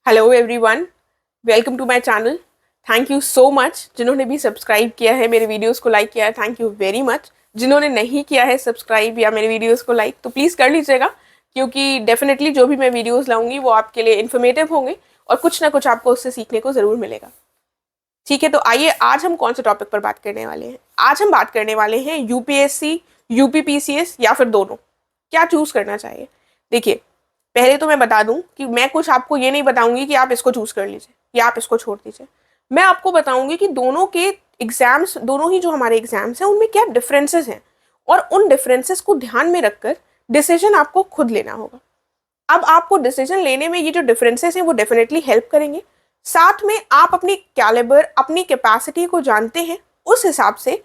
Hello everyone, welcome to my channel. Thank you so much जिन्होंने भी subscribe किया है, मेरे वीडियोस को लाइक किया है, थैंक यू वेरी मच। जिन्होंने नहीं किया है सब्सक्राइब या मेरे वीडियोस को लाइक, तो प्लीज़ कर लीजिएगा, क्योंकि डेफिनेटली जो भी मैं वीडियोस लाऊंगी वो आपके लिए इन्फॉर्मेटिव होंगे और कुछ ना कुछ आपको उससे सीखने को ज़रूर मिलेगा। ठीक है, तो आइए आज हम कौन से टॉपिक पर बात करने वाले हैं। आज हम बात करने वाले हैं यूपीएससी, यूपीपीसीएस या फिर दोनों, क्या चूज़ करना चाहिए। देखिए, पहले तो मैं बता दूं कि मैं कुछ आपको ये नहीं बताऊंगी कि आप इसको चूज कर लीजिए या आप इसको छोड़ दीजिए। मैं आपको बताऊंगी कि दोनों के एग्जाम्स, दोनों ही जो हमारे एग्जाम्स हैं उनमें क्या डिफरेंसेस हैं, और उन डिफरेंसेस को ध्यान में रखकर डिसीजन आपको खुद लेना होगा। अब आपको डिसीजन लेने में ये जो डिफरेंसेस हैं वो डेफिनेटली हेल्प करेंगे। साथ में आप अपनी कैलिबर, अपनी कैपेसिटी को जानते हैं, उस हिसाब से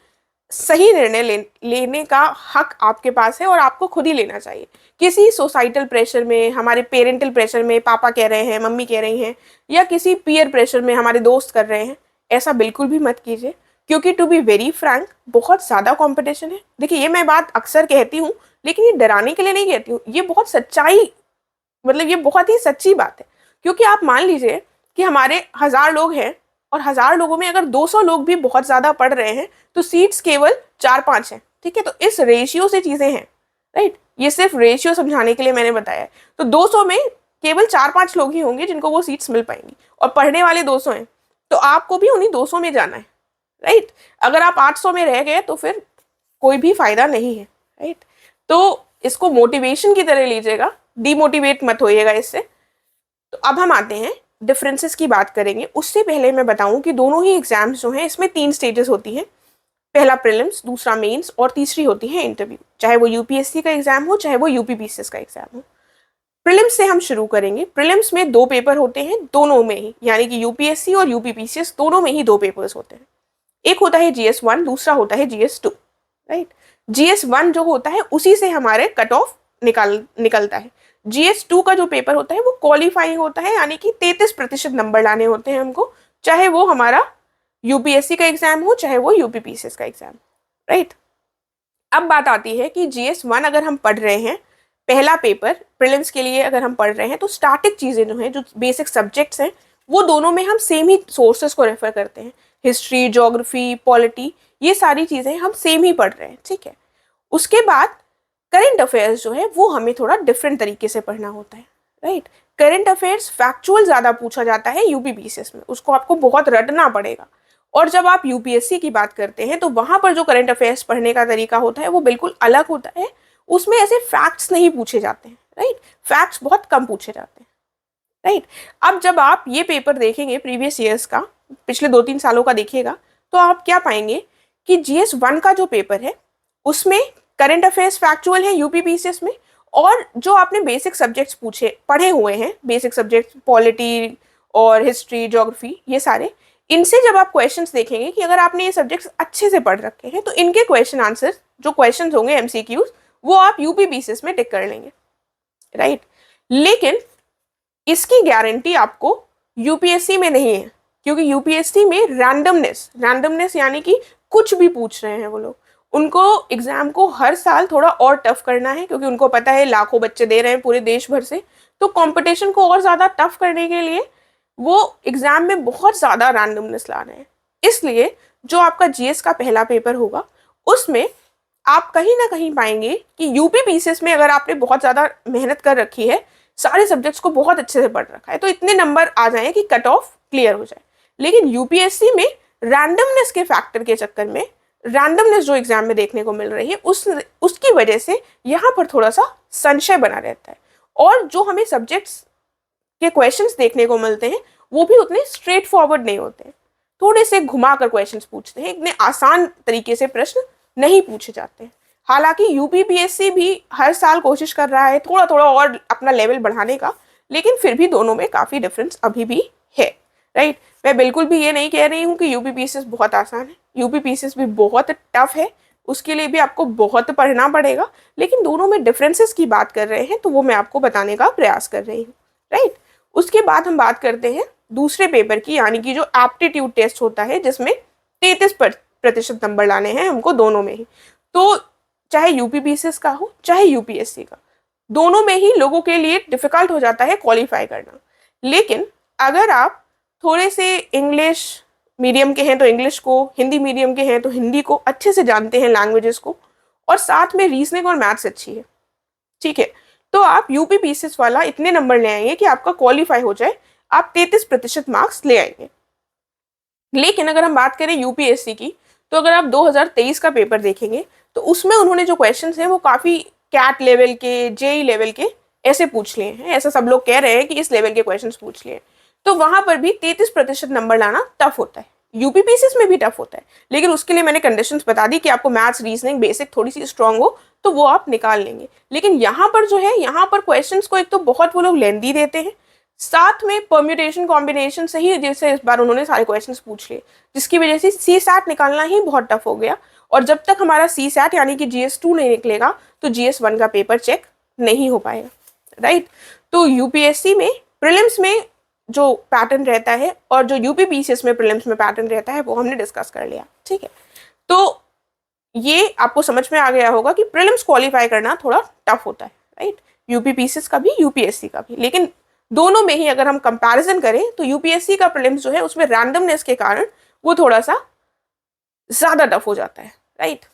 सही निर्णय लेने का हक आपके पास है और आपको खुद ही लेना चाहिए। किसी सोसाइटल प्रेशर में, हमारे पेरेंटल प्रेशर में, पापा कह रहे हैं, मम्मी कह रही हैं, या किसी पीयर प्रेशर में हमारे दोस्त कर रहे हैं, ऐसा बिल्कुल भी मत कीजिए। क्योंकि टू बी वेरी फ्रैंक, बहुत ज़्यादा कंपटीशन है। देखिए, ये मैं बात अक्सर कहती हूँ, लेकिन ये डराने के लिए नहीं कहती हूँ, ये बहुत सच्चाई, मतलब ये बहुत ही सच्ची बात है। क्योंकि आप मान लीजिए कि हमारे 1000 लोग हैं और 1000 लोगों में अगर 200 लोग भी बहुत ज़्यादा पढ़ रहे हैं तो सीट्स केवल 4-5 हैं। ठीक है, तो इस रेशियो से चीज़ें हैं, राइट। ये सिर्फ रेशियो समझाने के लिए मैंने बताया है। तो 200 में केवल 4-5 लोग ही होंगे जिनको वो सीट्स मिल पाएंगी, और पढ़ने वाले 200 हैं, तो आपको भी उन्हीं 200 में जाना है, राइट। अगर आप 800 में रह गए तो फिर कोई भी फायदा नहीं है, राइट। तो इसको मोटिवेशन की तरह लीजिएगा, डीमोटिवेट मत होइएगा इससे। तो अब हम आते हैं डिफरेंसेस की बात करेंगे। उससे पहले मैं बताऊं कि दोनों ही एग्जाम्स जो हैं इसमें 3 स्टेजेस होती हैं। पहला प्रीलिम्स, दूसरा मेंस और तीसरी होती है इंटरव्यू, चाहे वो यूपीएससी का एग्जाम हो चाहे वो यूपीपीसीएस का एग्जाम हो। प्रीलिम्स से हम शुरू करेंगे। प्रीलिम्स में 2 पेपर होते हैं, दोनों में ही, यानी कि यूपीएससी और यूपीपीसीएस दोनों में ही 2 पेपर्स होते हैं। एक होता है GS1, दूसरा होता है GS2, राइट। GS1 जो होता है उसी से हमारे कट ऑफ निकलता है। GS2 का जो पेपर होता है वो क्वालिफाइंग होता है, यानी कि 33% नंबर लाने होते हैं हमको, चाहे वो हमारा यूपीएससी का एग्जाम हो चाहे वो यूपीपीसीएस का एग्जाम, राइट। अब बात आती है कि GS1 अगर हम पढ़ रहे हैं, पहला पेपर प्रीलिम्स के लिए अगर हम पढ़ रहे हैं, तो स्टैटिक चीज़ें जो हैं, जो बेसिक सब्जेक्ट्स हैं, वो दोनों में हम सेम ही सोर्सेस को रेफर करते हैं। हिस्ट्री, ज्योग्राफी, पॉलिटी, ये सारी चीज़ें हम सेम ही पढ़ रहे हैं, ठीक है। उसके बाद करंट अफेयर्स जो है वो हमें थोड़ा डिफरेंट तरीके से पढ़ना होता है, राइट। करंट अफेयर्स फैक्चुअल ज़्यादा पूछा जाता है यूपीपीसीएस में, उसको आपको बहुत रटना पड़ेगा। और जब आप यूपीएससी की बात करते हैं तो वहाँ पर जो करंट अफेयर्स पढ़ने का तरीका होता है वो बिल्कुल अलग होता है। उसमें ऐसे फैक्ट्स नहीं पूछे जाते हैं, राइट। फैक्ट्स बहुत कम पूछे जाते हैं, राइट। अब जब आप ये पेपर देखेंगे प्रीवियस ईयर्स का, पिछले 2-3 सालों का देखिएगा, तो आप क्या पाएंगे कि GS1 का जो पेपर है उसमें करंट अफेयर्स फैक्चुअल है यूपीपीसीएस में, और जो आपने बेसिक सब्जेक्ट्स पूछे पढ़े हुए हैं, बेसिक सब्जेक्ट्स पॉलिटी और हिस्ट्री, ज्योग्राफी, ये सारे, इनसे जब आप क्वेश्चंस देखेंगे कि अगर आपने ये सब्जेक्ट्स अच्छे से पढ़ रखे हैं तो इनके क्वेश्चन आंसर, जो क्वेश्चंस होंगे एमसीक्यूज, वो आप यूपीपीसीएस में टिक कर लेंगे, राइट। लेकिन इसकी गारंटी आपको यूपीएससी में नहीं है, क्योंकि यूपीएससी में रैंडमनेस यानी कि कुछ भी पूछ रहे हैं वो लोग, उनको एग्जाम को हर साल थोड़ा और टफ करना है, क्योंकि उनको पता है लाखों बच्चे दे रहे हैं पूरे देश भर से। तो कंपटीशन को और ज़्यादा टफ करने के लिए वो एग्जाम में बहुत ज़्यादा रैंडमनेस ला रहे हैं। इसलिए जो आपका जीएस का पहला पेपर होगा उसमें आप कहीं ना कहीं पाएंगे कि यूपीपीसीएस में अगर आपने बहुत ज़्यादा मेहनत कर रखी है, सारे सब्जेक्ट्स को बहुत अच्छे से पढ़ रखा है, तो इतने नंबर आ जाए कि कट ऑफ क्लियर हो जाए। लेकिन यूपीएससी में रैंडमनेस के फैक्टर के चक्कर में, रैंडमनेस जो एग्जाम में देखने को मिल रही है उसकी वजह से यहाँ पर थोड़ा सा संशय बना रहता है, और जो हमें सब्जेक्ट्स के क्वेश्चंस देखने को मिलते हैं वो भी उतने स्ट्रेट फॉरवर्ड नहीं होते हैं, थोड़े से घुमा कर क्वेश्चंस पूछते हैं, इतने आसान तरीके से प्रश्न नहीं पूछे जाते हैं। हालांकि यूपीपीएससी भी हर साल कोशिश कर रहा है थोड़ा थोड़ा और अपना लेवल बढ़ाने का, लेकिन फिर भी दोनों में काफ़ी डिफरेंस अभी भी है, राइट। मैं बिल्कुल भी ये नहीं कह रही हूँ कि यूपीपीसीएस बहुत आसान है, यूपीपीसीएस भी बहुत टफ है, उसके लिए भी आपको बहुत पढ़ना पड़ेगा। लेकिन दोनों में डिफरेंसेस की बात कर रहे हैं तो वो मैं आपको बताने का प्रयास कर रही हूँ, राइट। उसके बाद हम बात करते हैं दूसरे पेपर की, यानी कि जो एप्टीट्यूड टेस्ट होता है, जिसमें 33% नंबर लाने हैं हमको दोनों में ही। तो चाहे यूपीपीसीएस का हो चाहे यूपीएससी का, दोनों में ही लोगों के लिए डिफिकल्ट हो जाता है क्वालिफाई करना। लेकिन अगर आप थोड़े से इंग्लिश मीडियम के हैं तो इंग्लिश को, हिंदी मीडियम के हैं तो हिंदी को अच्छे से जानते हैं लैंग्वेजेस को, और साथ में रीजनिंग और मैथ्स अच्छी है, ठीक है, तो आप यूपी पीसीएस वाला इतने नंबर ले आएंगे कि आपका क्वालिफाई हो जाए, आप 33% मार्क्स ले आएंगे। लेकिन अगर हम बात करें यूपीएससी की, तो अगर आप 2023 का पेपर देखेंगे तो उसमें उन्होंने जो क्वेश्चंस हैं वो काफ़ी कैट लेवल के, जेई लेवल के ऐसे पूछ लिए हैं, ऐसा सब लोग कह रहे हैं कि इस लेवल के क्वेश्चंस पूछ लिए हैं। तो वहां पर भी 33% नंबर लाना टफ होता है, यूपीपीसीएस में भी टफ होता है, लेकिन उसके लिए मैंने कंडीशंस बता दी कि आपको मैथ्स, रीजनिंग, बेसिक थोड़ी सी स्ट्रांग हो तो वो आप निकाल लेंगे। लेकिन यहाँ पर जो है, यहाँ पर क्वेश्चंस को एक तो बहुत वो लोग लेंदी देते हैं, साथ में परम्यूटेशन कॉम्बिनेशन से ही जैसे इस बार उन्होंने सारे क्वेश्चंस पूछ लिए, जिसकी वजह से सी सैट निकालना ही बहुत टफ हो गया। और जब तक हमारा सी सैट यानी कि GS2 नहीं निकलेगा तो GS1 का पेपर चेक नहीं हो पाएगा, राइट। तो यूपीएससी में प्रीलिम्स में जो पैटर्न रहता है और जो यूपीपीसीएस में प्रीलिम्स में पैटर्न रहता है वो हमने डिस्कस कर लिया, ठीक है। तो ये आपको समझ में आ गया होगा कि प्रीलिम्स क्वालिफाई करना थोड़ा टफ होता है, राइट, यूपीपीसीएस का भी, यूपीएससी का भी। लेकिन दोनों में ही अगर हम कंपैरिजन करें तो यूपीएससी का प्रीलिम्स जो है उसमें रैंडमनेस के कारण वो थोड़ा सा ज़्यादा टफ हो जाता है, राइट।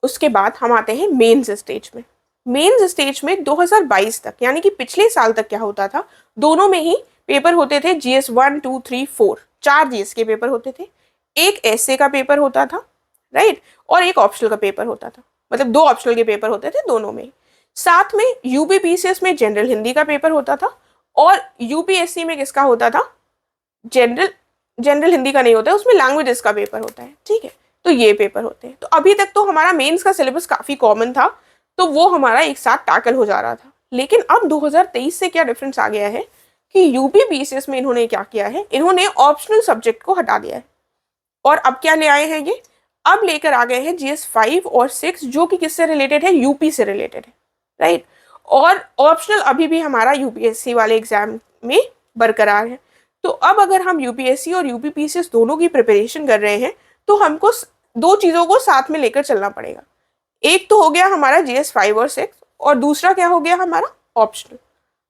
उसके बाद हम आते हैं मेंस स्टेज में। मेंस स्टेज में 2022 तक यानी कि पिछले साल तक क्या होता था, दोनों में ही पेपर होते थे GS 1, 2, 3, 4, 4 GS के पेपर होते थे, एक एसए का पेपर होता था, राइट, और एक ऑप्शनल का पेपर होता था, मतलब 2 ऑप्शनल के पेपर होते थे दोनों में। साथ में यूपीपीसीएस में जनरल हिंदी का पेपर होता था और यूपीएससी में किसका होता था, जनरल हिंदी का नहीं होता है, उसमें लैंग्वेजेस का पेपर होता है, ठीक है। तो ये पेपर होते हैं। तो अभी तक तो हमारा मेंस का सिलेबस काफ़ी कॉमन था, तो वो हमारा एक साथ टैकल हो जा रहा था। लेकिन अब 2023 से क्या डिफरेंस आ गया है कि यूपीपीसीएस में इन्होंने क्या किया है, इन्होंने ऑप्शनल सब्जेक्ट को हटा दिया है और अब क्या ले आए हैं ये, अब लेकर आ गए हैं GS 5 और 6 जो कि किससे रिलेटेड है, यूपी से रिलेटेड है, राइट। और ऑप्शनल अभी भी हमारा यूपीएससी वाले एग्जाम में बरकरार है। तो अब अगर हम यूपीएससी और यूपीपीसीएस दोनों की प्रिपरेशन कर रहे हैं तो हमको 2 चीज़ों को साथ में लेकर चलना पड़ेगा। एक तो हो गया हमारा GS 5 और 6 और दूसरा क्या हो गया हमारा ऑप्शनल,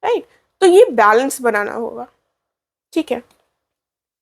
राइट। तो ये बैलेंस बनाना होगा, ठीक है।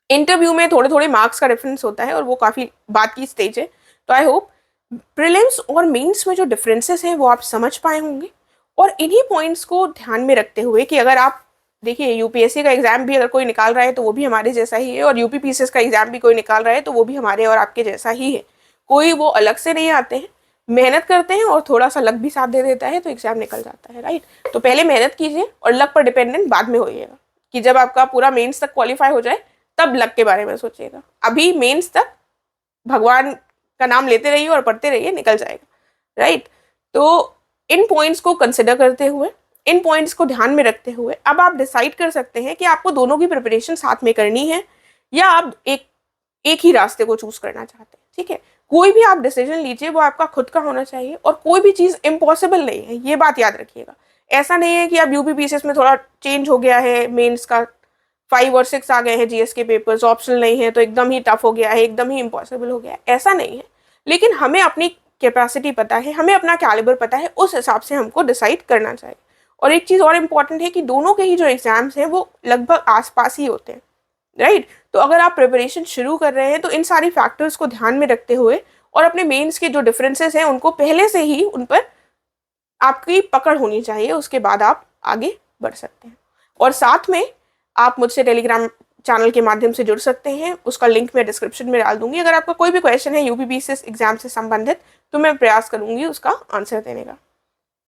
इंटरव्यू में थोड़े थोड़े मार्क्स का डिफरेंस होता है और वो काफ़ी बात की स्टेज है। तो आई होप प्रीलिम्स और मेंस में जो डिफरेंसेस हैं वो आप समझ पाए होंगे, और इन्हीं पॉइंट्स को ध्यान में रखते हुए कि अगर आप देखिए यूपीएससी का एग्जाम भी अगर कोई निकाल रहा है तो वो भी हमारे जैसा ही है, और यूपीपीसीएस का एग्जाम भी कोई निकाल रहा है तो वो भी हमारे और आपके जैसा ही है, कोई वो अलग से नहीं आते हैं, मेहनत करते हैं और थोड़ा सा लक भी साथ दे देता है तो एग्जाम निकल जाता है, राइट। तो पहले मेहनत कीजिए और लक पर डिपेंडेंट बाद में होइएगा, कि जब आपका पूरा मेंस तक क्वालिफाई हो जाए तब लक के बारे में सोचिएगा। अभी मेंस तक भगवान का नाम लेते रहिए और पढ़ते रहिए, निकल जाएगा, राइट। तो इन पॉइंट्स को कंसिडर करते हुए, इन पॉइंट्स को ध्यान में रखते हुए अब आप डिसाइड कर सकते हैं कि आपको दोनों की प्रिपरेशन साथ में करनी है या आप एक ही रास्ते को चूज करना चाहते हैं, ठीक है। कोई भी आप डिसीजन लीजिए वो आपका खुद का होना चाहिए और कोई भी चीज़ इम्पॉसिबल नहीं है, ये बात याद रखिएगा। ऐसा नहीं है कि अब यूपीपीसीएस में थोड़ा चेंज हो गया है, मेंस का 5 और 6 आ गए हैं जीएस के पेपर्स, ऑप्शनल नहीं है तो एकदम ही टफ हो गया है, एकदम ही इम्पॉसिबल हो गया है, ऐसा नहीं है। लेकिन हमें अपनी कैपेसिटी पता है, हमें अपना कैलिबर पता है, उस हिसाब से हमको डिसाइड करना चाहिए। और एक चीज़ और इम्पॉर्टेंट है कि दोनों के ही जो एग्जाम्स हैं वो लगभग आसपास ही होते हैं, राइट। तो अगर आप प्रिपरेशन शुरू कर रहे हैं तो इन सारी फैक्टर्स को ध्यान में रखते हुए और अपने मेंस के जो डिफरेंसेस हैं उनको पहले से ही उन पर आपकी पकड़ होनी चाहिए, उसके बाद आप आगे बढ़ सकते हैं। और साथ में आप मुझसे टेलीग्राम चैनल के माध्यम से जुड़ सकते हैं, उसका लिंक मैं डिस्क्रिप्शन में डाल दूंगी। अगर आपका कोई भी क्वेश्चन है यूपीपीसीएस एग्जाम से संबंधित तो मैं प्रयास करूंगी उसका आंसर देने का।